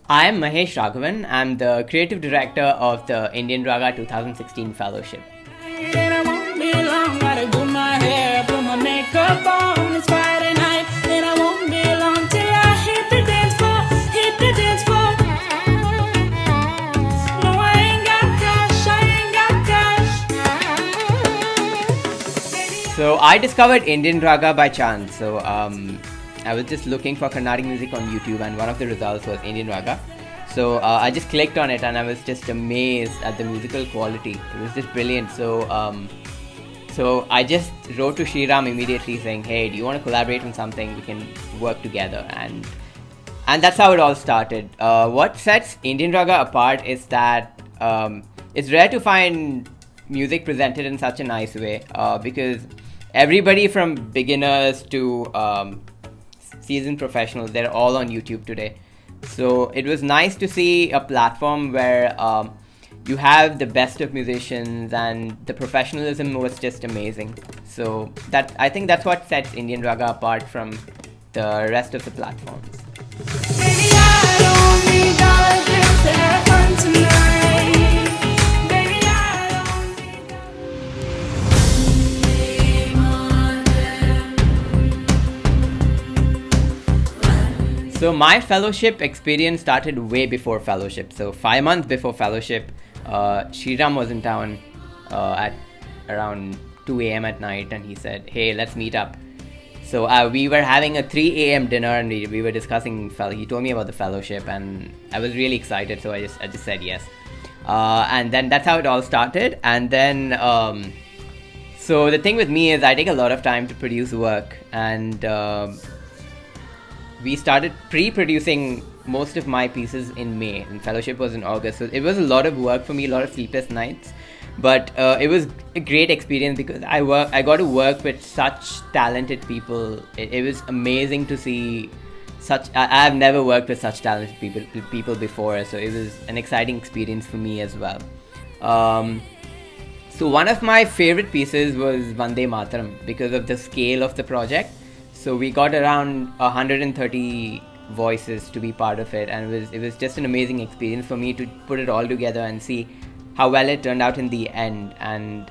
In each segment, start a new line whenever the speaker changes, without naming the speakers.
I'm Mahesh Raghvan. I'm the creative director of the IndianRaga 2016 Fellowship.
And I won't be long, gotta do my hair, put my makeup on, it's Friday night. And I won't be long till I hit the dance floor, hit the dance floor. No, I ain't got cash, I ain't got cash.
So I discovered IndianRaga by chance. I was just looking for Carnatic music on YouTube, and one of the results was IndianRaga. So I just clicked on it, and I was just amazed at the musical quality. It was just brilliant. So I just wrote to Shriram immediately saying, "Hey, do you want to collaborate on something? We can work together." And that's how it all started. What sets IndianRaga apart is that it's rare to find music presented in such a nice way, because everybody from beginners to seasoned professionals, they're all on YouTube today. So it was nice to see a platform where you have the best of musicians, and the professionalism was just amazing. So I think that's what sets IndianRaga apart from the rest of the platforms.
Baby, I don't need dollars to have fun tonight. Baby, I don't need.
So my fellowship experience started way before fellowship. So 5 months before fellowship, Shriram was in town at around 2 a.m. at night, and he said, "Hey, let's meet up." So we were having a 3 a.m. dinner, and we were discussing he told me about the fellowship, and I was really excited, so I just said yes. And then that's how it all started. And then so the thing with me is I take a lot of time to produce work, and we started pre-producing most of my pieces in May, and fellowship was in August. So it was a lot of work for me, a lot of sleepless nights. But it was a great experience because I got to work with such talented people. It was amazing to see I've never worked with such talented people before. So it was an exciting experience for me as well. So one of my favorite pieces was Vande Mataram because of the scale of the project. So we got around 130 voices to be part of it, and it was just an amazing experience for me to put it all together and see how well it turned out in the end. And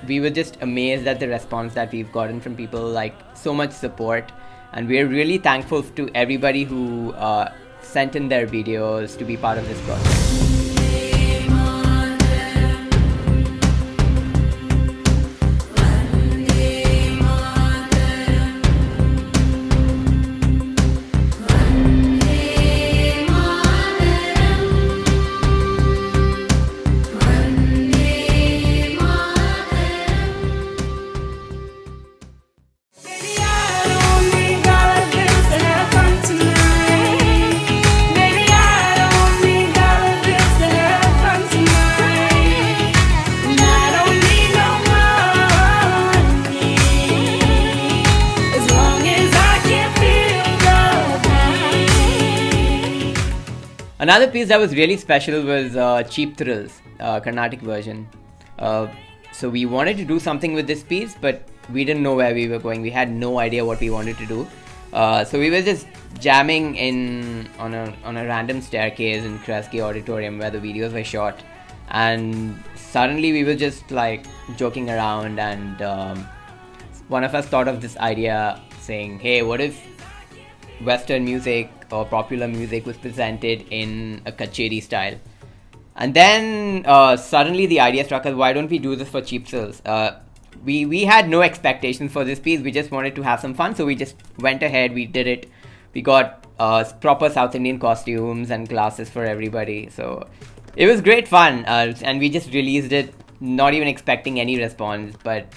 we were just amazed at the response that we've gotten from people, like so much support, and we're really thankful to everybody who sent in their videos to be part of this project. Another piece that was really special was Cheap Thrills, Carnatic version. So we wanted to do something with this piece, but we didn't know where we were going. We had no idea what we wanted to do. So we were just jamming on a random staircase in Kresge Auditorium where the videos were shot. And suddenly we were just like joking around, and one of us thought of this idea saying, "Hey, what if Western music or popular music was presented in a kacheri style?" And then suddenly the idea struck us, why don't we do this for Cheap Thrills? We had no expectations for this piece. We just wanted to have some fun, so we just went ahead, we did it. We got proper South Indian costumes and glasses for everybody. So it was great fun, and we just released it not even expecting any response, but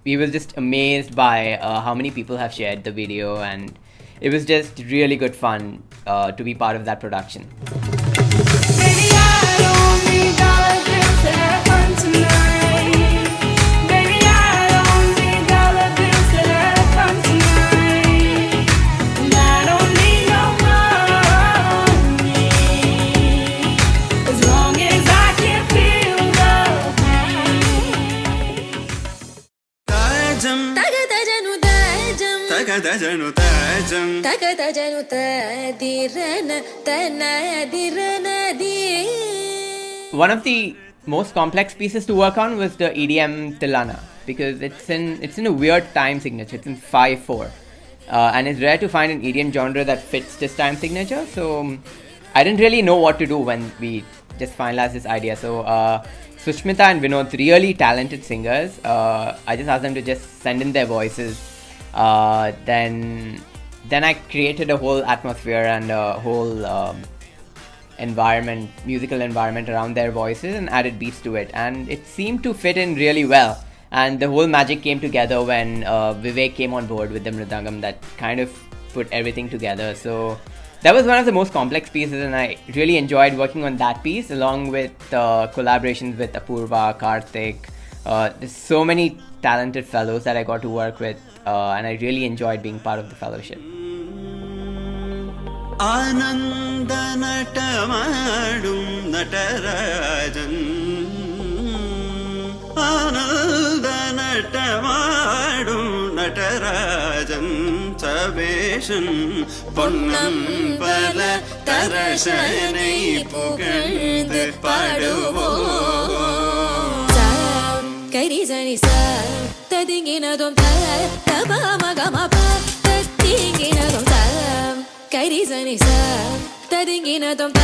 we were just amazed by how many people have shared the video, and it was just really good fun to be part of that production.
Baby, I don't need dollars to have fun tonight. Baby, I don't need dollars to have fun tonight. And I don't need no money, as long as I can feel the pain.
One of the most complex pieces to work on was the EDM Tilana, because it's in a weird time signature. It's in 5/4, and it's rare to find an EDM genre that fits this time signature. So I didn't really know what to do when we just finalized this idea. So Sushmita and Vinod, really talented singers, I just asked them to just send in their voices. Then I created a whole atmosphere and a whole musical environment around their voices, and added beats to it, and it seemed to fit in really well. And the whole magic came together when Vivek came on board with the mridangam, that kind of put everything together. So that was one of the most complex pieces, and I really enjoyed working on that piece, along with collaborations with Apurva, Karthik. There's so many talented fellows that I got to work with, and I really enjoyed being part of the fellowship.
ಆನಂದ ನಟ ಮಾಡುಂ ನಟರಾಜನ್ ಆನಂದ ನಟ ಮಾಡುಂ ನಟರಾಜನ್ சபேஷன் பொன்னம்பல தரசனை புகழ்ந்து பாடுவோம்
கரிசனி ததிங்கினதும் தபமகமப தத்திங்கினதும் கரிசனி ததிங்கினதும்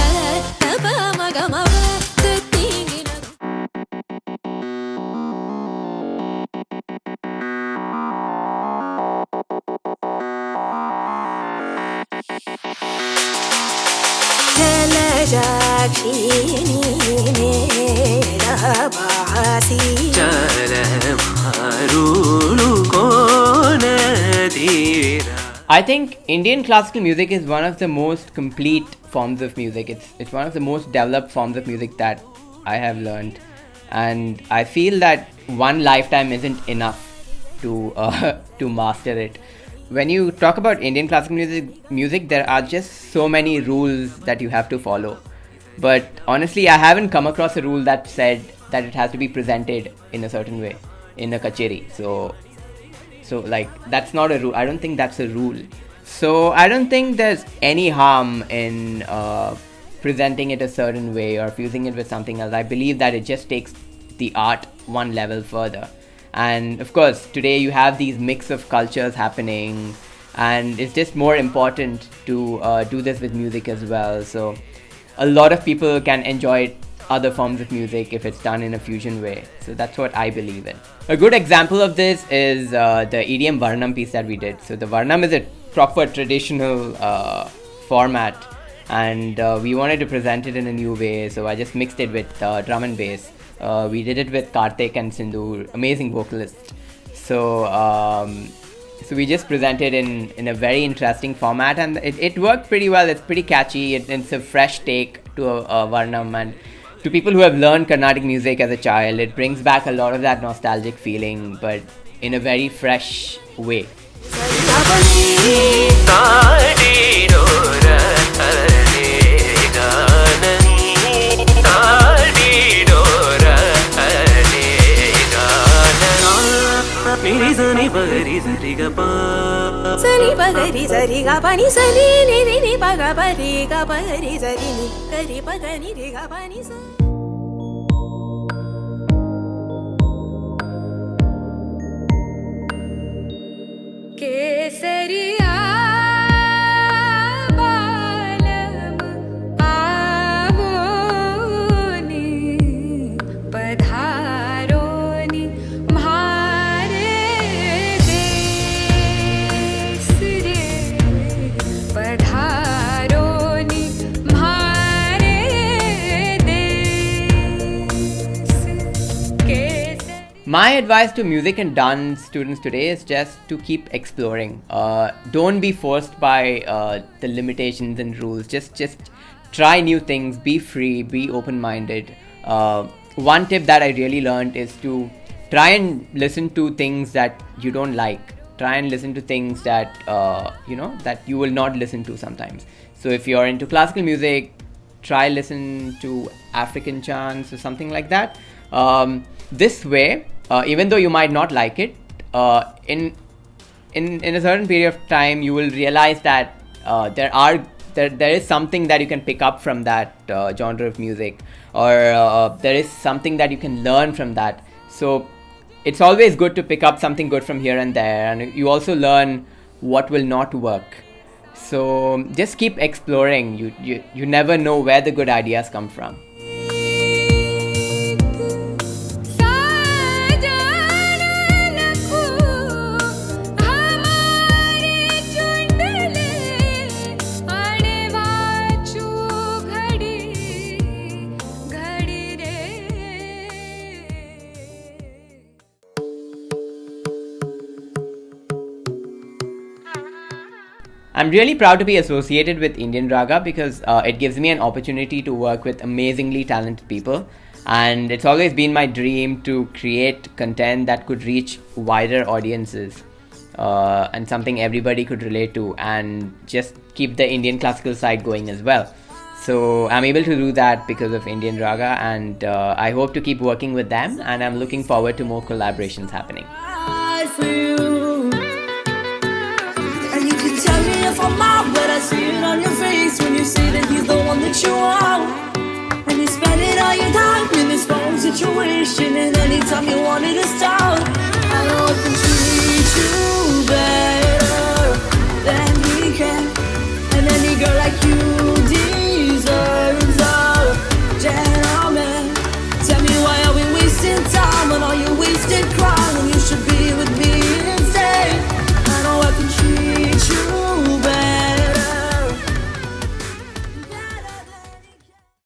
தபமகமப தத்திங்கினதும்.
I think Indian classical music is one of the most complete forms of music. It's one of the most developed forms of music that I have learned, and I feel that one lifetime isn't enough to master it. When you talk about Indian classical music, there are just so many rules that you have to follow. But honestly, I haven't come across a rule that said that it has to be presented in a certain way in a kacheri. So like, that's not a rule. I don't think that's a rule. So I don't think there's any harm in presenting it a certain way or fusing it with something else. I believe that it just takes the art one level further. And of course, today you have these mix of cultures happening, and it's just more important to do this with music as well. So a lot of people can enjoy other forms of music if it's done in a fusion way. So that's what I believe in. A good example of this is the EDM Varnam piece that we did. So the Varnam is a proper traditional format, and we wanted to present it in a new way. So I just mixed it with drum and bass. We did it with Karthik and Sindhu, amazing vocalists. So we just presented in a very interesting format, and it worked pretty well. It's pretty catchy. It's a fresh take to a Varnam, and to people who have learned Carnatic music as a child, it brings back a lot of that nostalgic feeling, but in a very fresh way.
Sani bagari sari ga pani sani ni ni baga bari ga bari sari ni gari bagani ri ga pani sa. Kesariya balam avoni padharoni mhare des re padharoni mhare des.
My advice to music and dance students today is just to keep exploring. Don't be forced by the limitations and rules. Just try new things. Be free. Be open-minded. One tip that I really learned is to try and listen to things that you don't like. Try and listen to things that that you will not listen to sometimes. So if you're into classical music, try listen to African chants or something like that. This way, even though you might not like it, in in a certain period of time you will realize that there is something that you can pick up from that genre of music, or there is something that you can learn from that. So it's always good to pick up something good from here and there, and you also learn what will not work. So just keep exploring. You never know where the good ideas come from. I'm really proud to be associated with IndianRaga because it gives me an opportunity to work with amazingly talented people, and it's always been my dream to create content that could reach wider audiences, and something everybody could relate to, and just keep the Indian classical side going as well. So I'm able to do that because of IndianRaga, and I hope to keep working with them, and I'm looking forward to more collaborations happening.
For you. And you can tell me if I'm out, but I see it on your face when you say that he's the one that you want. And you spend it all your time in this wrong situation, and anytime you wanted to stop, I don't control.